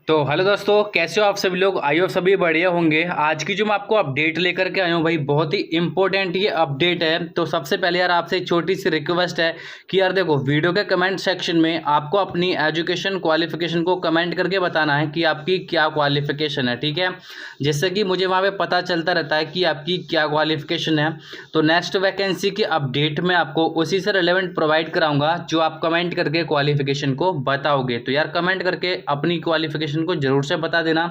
तो हेलो दोस्तों, कैसे हो आप सभी लोग। आई होप सभी बढ़िया होंगे। आज की जो मैं आपको अपडेट लेकर के आया हूँ भाई, बहुत ही इंपॉर्टेंट ये अपडेट है। तो सबसे पहले यार आपसे एक छोटी सी रिक्वेस्ट है कि यार देखो, वीडियो के कमेंट सेक्शन में आपको अपनी एजुकेशन क्वालिफिकेशन को कमेंट करके बताना है कि आपकी क्या क्वालिफिकेशन है, ठीक है। जिससे कि मुझे वहाँ पर पता चलता रहता है कि आपकी क्या क्वालिफिकेशन है। तो नेक्स्ट वैकेंसी की अपडेट में आपको उसी से रिलेवेंट प्रोवाइड कराऊंगा जो आप कमेंट करके क्वालिफिकेशन को बताओगे। तो यार कमेंट करके अपनी क्वालिफिकेशन को जरूर से बता देना,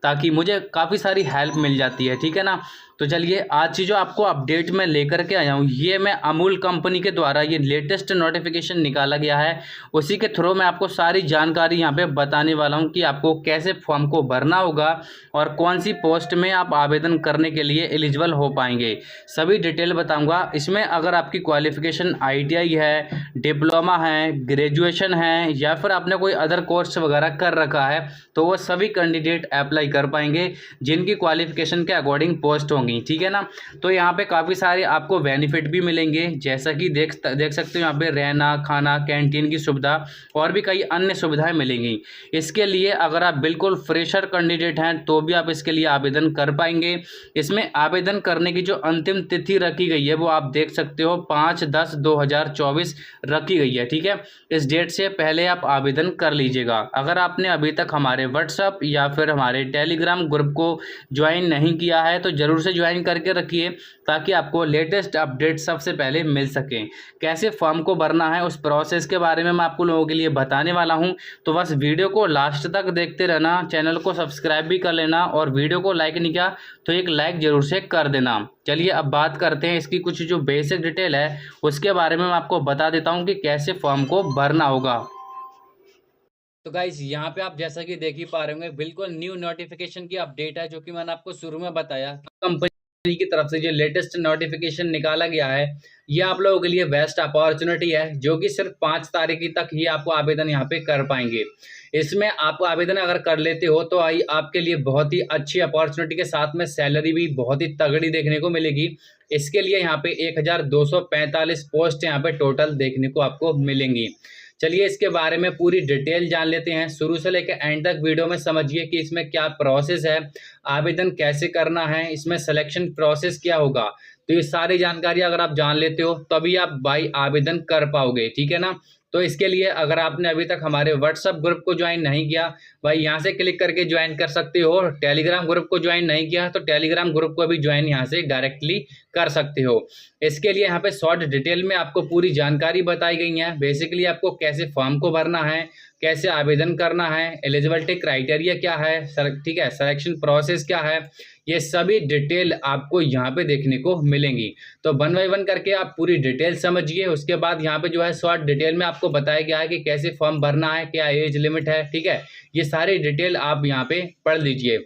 ताकि मुझे काफ़ी सारी हेल्प मिल जाती है, ठीक है ना। तो चलिए, आज की जो आपको अपडेट मैं लेकर के आया हूँ, ये मैं अमूल कंपनी के द्वारा ये लेटेस्ट नोटिफिकेशन निकाला गया है। उसी के थ्रू मैं आपको सारी जानकारी यहाँ पे बताने वाला हूँ कि आपको कैसे फॉर्म को भरना होगा और कौन सी पोस्ट में आप आवेदन करने के लिए एलिजिबल हो पाएंगे। सभी डिटेल बताऊँगा। इसमें अगर आपकी क्वालिफिकेशन ITI है, डिप्लोमा है, ग्रेजुएशन है या फिर आपने कोई अदर कोर्स वगैरह कर रखा है, तो वो सभी कैंडिडेट अप्लाई कर पाएंगे जिनकी क्वालिफिकेशन के अकॉर्डिंग पोस्ट होंगी, ठीक है ना। तो यहाँ पे काफ़ी सारे आपको बेनिफिट भी मिलेंगे, जैसा कि देख सकते हो यहाँ पे रहना, खाना, कैंटीन की सुविधा और भी कई अन्य सुविधाएं मिलेंगी। इसके लिए अगर आप बिल्कुल फ्रेशर कैंडिडेट हैं तो भी आप इसके लिए आवेदन कर पाएंगे। इसमें आवेदन करने की जो अंतिम तिथि रखी गई है वो आप देख सकते हो 5/10/2024 रखी गई है, ठीक है। इस डेट से पहले आप आवेदन कर लीजिएगा। अगर आपने अभी तक हमारे व्हाट्सएप या फिर हमारे टेलीग्राम ग्रुप को ज्वाइन नहीं किया है तो ज़रूर से ज्वाइन करके रखिए, ताकि आपको लेटेस्ट अपडेट सबसे पहले मिल सकें। कैसे फॉर्म को भरना है उस प्रोसेस के बारे में मैं आपको लोगों के लिए बताने वाला हूं। तो बस वीडियो को लास्ट तक देखते रहना, चैनल को सब्सक्राइब भी कर लेना और वीडियो को लाइक नहीं किया तो एक लाइक ज़रूर से कर देना। चलिए अब बात करते हैं इसकी कुछ जो बेसिक डिटेल है उसके बारे में मैं आपको बता देता हूँ कि कैसे फॉर्म को भरना होगा। तो गाइस, यहाँ पे आप जैसा कि देख ही पा रहे होंगे, बिल्कुल न्यू नोटिफिकेशन की अपडेट है, जो कि मैंने आपको शुरू में बताया। कंपनी की तरफ से जो लेटेस्ट नोटिफिकेशन निकाला गया है, ये आप लोगों के लिए बेस्ट अपॉर्चुनिटी है, जो कि सिर्फ 5 तारीख तक ही आपको आवेदन यहाँ पे कर पाएंगे। इसमें आप आवेदन अगर कर लेते हो तो आपके लिए बहुत ही अच्छी अपॉर्चुनिटी के साथ में सैलरी भी बहुत ही तगड़ी देखने को मिलेगी। इसके लिए यहाँ पे 1245 पोस्ट यहाँ पे टोटल देखने को आपको मिलेंगी। चलिए इसके बारे में पूरी डिटेल जान लेते हैं। शुरू से लेकर एंड तक वीडियो में समझिए कि इसमें क्या प्रोसेस है, आवेदन कैसे करना है, इसमें सिलेक्शन प्रोसेस क्या होगा। तो ये सारी जानकारी अगर आप जान लेते हो तभी आप भाई आवेदन कर पाओगे, ठीक है ना। तो इसके लिए अगर आपने अभी तक हमारे व्हाट्सएप ग्रुप को ज्वाइन नहीं किया, भाई यहाँ से क्लिक करके ज्वाइन कर सकते हो। टेलीग्राम ग्रुप को ज्वाइन नहीं किया तो टेलीग्राम ग्रुप को भी ज्वाइन यहाँ से डायरेक्टली कर सकते हो। इसके लिए यहाँ पे शॉर्ट डिटेल में आपको पूरी जानकारी बताई गई है। बेसिकली आपको कैसे फॉर्म को भरना है, कैसे आवेदन करना है, एलिजिबिलिटी क्राइटेरिया क्या है, ठीक है, सिलेक्शन प्रोसेस क्या है, ये सभी डिटेल आपको यहाँ पे देखने को मिलेंगी। तो 1 बाय 1 करके आप पूरी डिटेल समझिए। उसके बाद यहाँ पे जो है शॉर्ट डिटेल में आपको बताया गया है कि कैसे फॉर्म भरना है, क्या एज लिमिट है, ठीक है। ये सारी डिटेल आप यहाँ पे पढ़ लीजिए।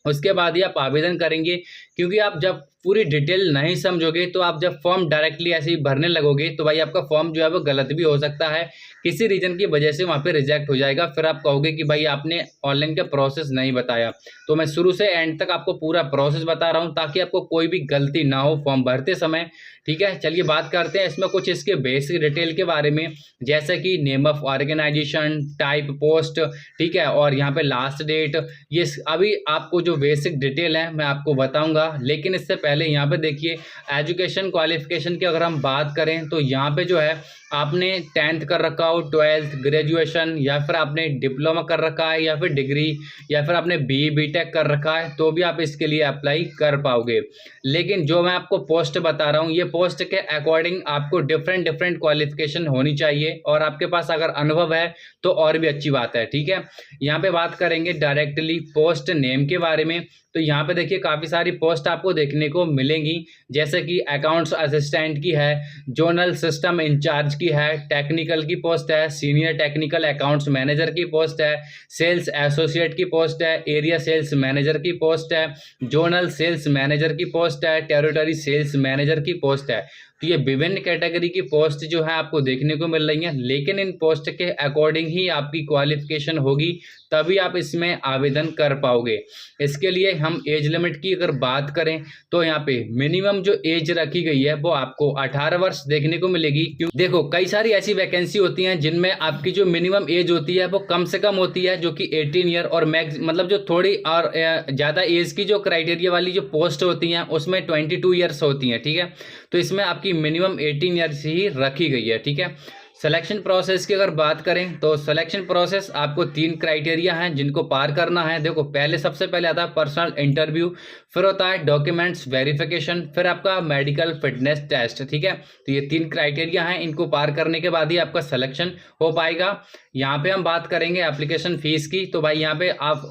उसके बाद ही आप आवेदन करेंगे, क्योंकि आप जब पूरी डिटेल नहीं समझोगे तो आप जब फॉर्म डायरेक्टली ऐसे ही भरने लगोगे तो भाई आपका फॉर्म जो है वो गलत भी हो सकता है, किसी रीजन की वजह से वहाँ पे रिजेक्ट हो जाएगा। फिर आप कहोगे कि भाई आपने ऑनलाइन का प्रोसेस नहीं बताया। तो मैं शुरू से एंड तक आपको पूरा प्रोसेस बता रहा हूँ ताकि आपको कोई भी गलती ना हो फॉर्म भरते समय, ठीक है। चलिए बात करते हैं इसमें कुछ इसके बेसिक डिटेल के बारे में, जैसे कि name of organisation, type post, ठीक है, और यहाँ पे लास्ट डेट। ये अभी आपको जो बेसिक डिटेल है मैं आपको बताऊंगा, लेकिन इससे पहले यहाँ पे देखिए एजुकेशन क्वालिफिकेशन की अगर हम बात करें तो यहाँ पे जो है आपने 10th कर रखा हो, 12th, ग्रेजुएशन, या फिर आपने डिप्लोमा कर रखा है, या फिर डिग्री, या फिर आपने BE BTech कर रखा है, तो भी आप इसके लिए अप्लाई कर पाओगे। लेकिन जो मैं आपको पोस्ट बता रहा हूँ, ये पोस्ट के अकॉर्डिंग आपको डिफरेंट क्वालिफिकेशन होनी चाहिए, और आपके पास अगर अनुभव है तो और भी अच्छी बात है, ठीक है। यहाँ पे बात करेंगे डायरेक्टली पोस्ट नेम के बारे में। तो यहाँ पे देखिए काफ़ी सारी पोस्ट आपको देखने को मिलेंगी, जैसे कि अकाउंट्स असिस्टेंट की है, जोनल सिस्टम इंचार्ज की है, टेक्निकल की पोस्ट है, सीनियर टेक्निकल अकाउंट्स मैनेजर की पोस्ट है, सेल्स एसोसिएट की पोस्ट है, एरिया सेल्स मैनेजर की पोस्ट है, जोनल सेल्स मैनेजर की पोस्ट है, टेरिटरी सेल्स मैनेजर की पोस्ट है। तो ये विभिन्न कैटेगरी की पोस्ट जो है आपको देखने को मिल रही हैं, लेकिन इन पोस्ट के अकॉर्डिंग ही आपकी क्वालिफिकेशन होगी, तभी आप इसमें आवेदन कर पाओगे। इसके लिए हम एज लिमिट की अगर बात करें तो यहाँ पे मिनिमम जो एज रखी गई है वो आपको 18 वर्ष देखने को मिलेगी। क्यों? देखो कई सारी ऐसी वैकेंसी होती हैं जिनमें आपकी जो मिनिमम एज होती है वो कम से कम होती है, जो कि 18 ईयर, और मैक्स मतलब जो थोड़ी और ज़्यादा एज की जो क्राइटेरिया वाली जो पोस्ट होती हैं उसमें 22 ईयर्स होती हैं। ठीक है, तो इसमें आपकी मिनिमम 18 ईयर्स ही रखी गई है। ठीक है, सिलेक्शन प्रोसेस की अगर बात करें तो सिलेक्शन प्रोसेस आपको 3 क्राइटेरिया हैं जिनको पार करना है। देखो पहले सबसे पहले आता है पर्सनल इंटरव्यू, फिर होता है डॉक्यूमेंट्स वेरिफिकेशन, फिर आपका मेडिकल फिटनेस टेस्ट। ठीक है, तो ये 3 क्राइटेरिया हैं, इनको पार करने के बाद ही आपका सिलेक्शन हो पाएगा। यहाँ पे हम बात करेंगे एप्लीकेशन फीस की, तो भाई यहाँ पे आप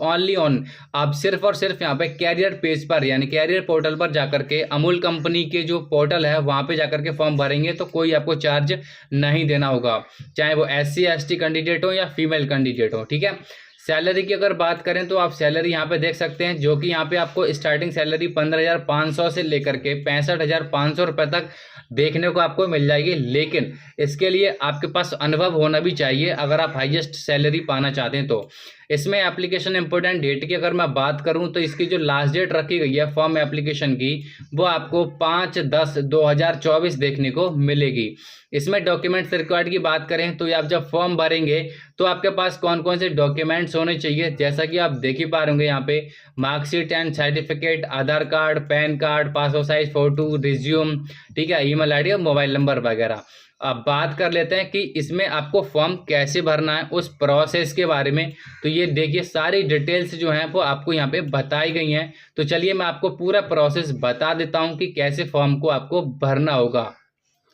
आप सिर्फ और सिर्फ यहाँ पे कैरियर पेज पर यानी कैरियर पोर्टल पर जाकर के अमूल कंपनी के जो पोर्टल है वहाँ पे जाकर के फॉर्म भरेंगे, तो कोई आपको चार्ज नहीं देना होगा, चाहे वो SC ST कैंडिडेट हो या फीमेल कैंडिडेट हो। ठीक है, सैलरी की अगर बात करें तो आप सैलरी यहाँ पे देख सकते हैं, जो कि यहाँ पे आपको स्टार्टिंग सैलरी 15,500 से लेकर के 65,500 रुपये तक देखने को आपको मिल जाएगी। लेकिन इसके लिए आपके पास अनुभव होना भी चाहिए अगर आप हाईएस्ट सैलरी पाना चाहते हैं। तो इसमें एप्लीकेशन इंपोर्टेंट डेट की अगर मैं बात करूं तो इसकी जो लास्ट डेट रखी गई है फॉर्म एप्लीकेशन की वो आपको 5/10/2024 देखने को मिलेगी। इसमें डॉक्यूमेंट्स रिक्वायर्ड की बात करें तो आप जब फॉर्म भरेंगे तो आपके पास कौन कौन से डॉक्यूमेंट्स होने चाहिए, जैसा कि आप देख ही पा रहे होंगे यहाँ पे marksheet and certificate, Aadhaar card, pan card, passport size photo, resume, ठीक है, ईमेल आईडी और मोबाइल नंबर वगैरह। अब बात कर लेते हैं कि इसमें आपको फॉर्म कैसे भरना है, उस प्रोसेस के बारे में। तो ये देखिए सारी डिटेल्स जो हैं वो आपको यहाँ पे बताई गई हैं। तो चलिए मैं आपको पूरा प्रोसेस बता देता हूँ कि कैसे फॉर्म को आपको भरना होगा।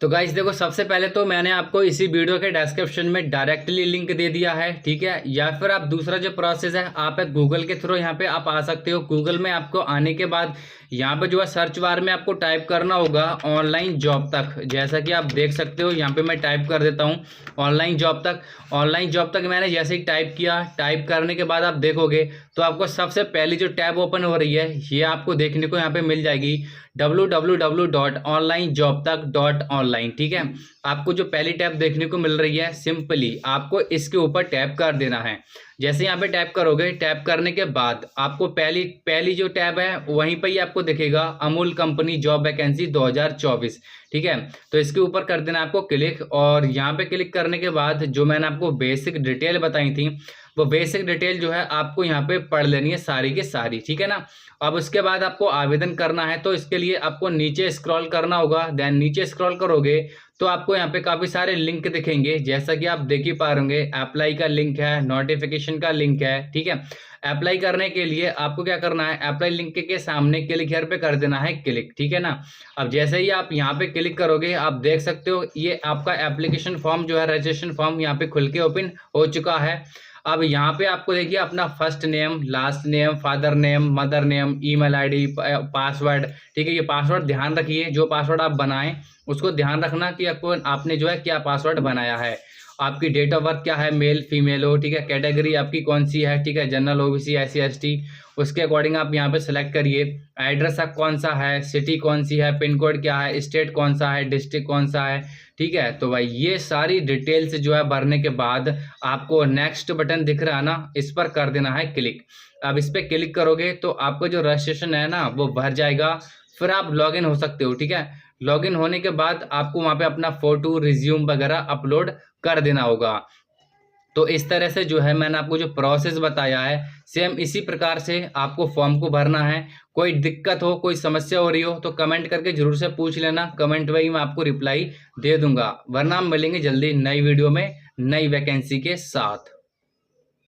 तो गाइस देखो सबसे पहले तो मैंने आपको इसी वीडियो के डिस्क्रिप्शन में डायरेक्टली लिंक दे दिया है। ठीक है, या फिर आप दूसरा जो प्रोसेस है आप गूगल के थ्रू यहाँ पे आप आ सकते हो। गूगल में आपको आने के बाद यहाँ पे जो है सर्च बार में आपको टाइप करना होगा ऑनलाइन जॉब तक। जैसा कि आप देख सकते हो यहाँ पे मैं टाइप कर देता हूँ ऑनलाइन जॉब तक। ऑनलाइन जॉब तक मैंने जैसे ही टाइप किया, टाइप करने के बाद आप देखोगे तो आपको सबसे पहली जो टैब ओपन हो रही है ये आपको देखने को यहाँ पे मिल जाएगी www.onlinejobtak.online। ठीक है, आपको जो पहली टैब देखने को मिल रही है सिंपली आपको इसके ऊपर टैप कर देना है। जैसे यहाँ पे टैप करोगे, टैप करने के बाद आपको पहली जो टैब है वहीं पर ही आपको दिखेगा अमूल कंपनी जॉब वैकेंसी 2024। ठीक है, तो इसके ऊपर कर देना आपको क्लिक, और यहाँ पे क्लिक करने के बाद जो मैंने आपको बेसिक डिटेल बताई थी वो बेसिक डिटेल जो है आपको यहाँ पे पढ़ लेनी है सारी की सारी। ठीक है ना, अब उसके बाद आपको आवेदन करना है। तो इसके लिए आपको नीचे स्क्रॉल करना होगा। देन नीचे स्क्रॉल करोगे तो आपको यहाँ पे काफ़ी सारे लिंक दिखेंगे, जैसा कि आप देख ही पा रहे होंगे। अप्लाई का लिंक है, नोटिफिकेशन का लिंक है। ठीक है, अप्लाई करने के लिए आपको क्या करना है, अप्लाई लिंक के सामने क्लिक हियर पे कर देना है क्लिक। ठीक है ना, अब जैसे ही आप यहाँ पे क्लिक करोगे आप देख सकते हो ये आपका एप्लीकेशन फॉर्म जो है रजिस्ट्रेशन फॉर्म यहाँ पे खुल के ओपन हो चुका है। अब यहाँ पे आपको देखिए अपना first name, last name, father name, mother name, email ID, password. ठीक है, ये पासवर्ड ध्यान रखिए, जो पासवर्ड आप बनाएं उसको ध्यान रखना कि आपने जो है क्या पासवर्ड बनाया है। आपकी डेट ऑफ बर्थ क्या है, मेल फीमेल हो। ठीक है, कैटेगरी आपकी कौन सी है, ठीक है, जनरल OBC SC ST, उसके अकॉर्डिंग आप यहाँ पे सेलेक्ट करिए। एड्रेस आप कौन सा है, सिटी कौन सी है, पिन कोड क्या है, स्टेट कौन सा है, डिस्ट्रिक्ट कौन सा है। ठीक है, तो भाई ये सारी डिटेल्स जो है भरने के बाद आपको नेक्स्ट बटन दिख रहा है ना, इस पर कर देना है क्लिक। अब इस पर क्लिक करोगे तो आपको जो रजिस्ट्रेशन है ना वो भर जाएगा, फिर आप लॉगिन हो सकते हो। ठीक है, लॉगिन होने के बाद आपको वहाँ पे अपना फोटो, रिज्यूम वगैरह अपलोड कर देना होगा। तो इस तरह से जो है मैंने आपको जो प्रोसेस बताया है सेम इसी प्रकार से आपको फॉर्म को भरना है। कोई दिक्कत हो, कोई समस्या हो रही हो तो कमेंट करके जरूर से पूछ लेना, कमेंट में ही मैं आपको रिप्लाई दे दूंगा। वरना हम मिलेंगे जल्दी नई वीडियो में नई वैकेंसी के साथ।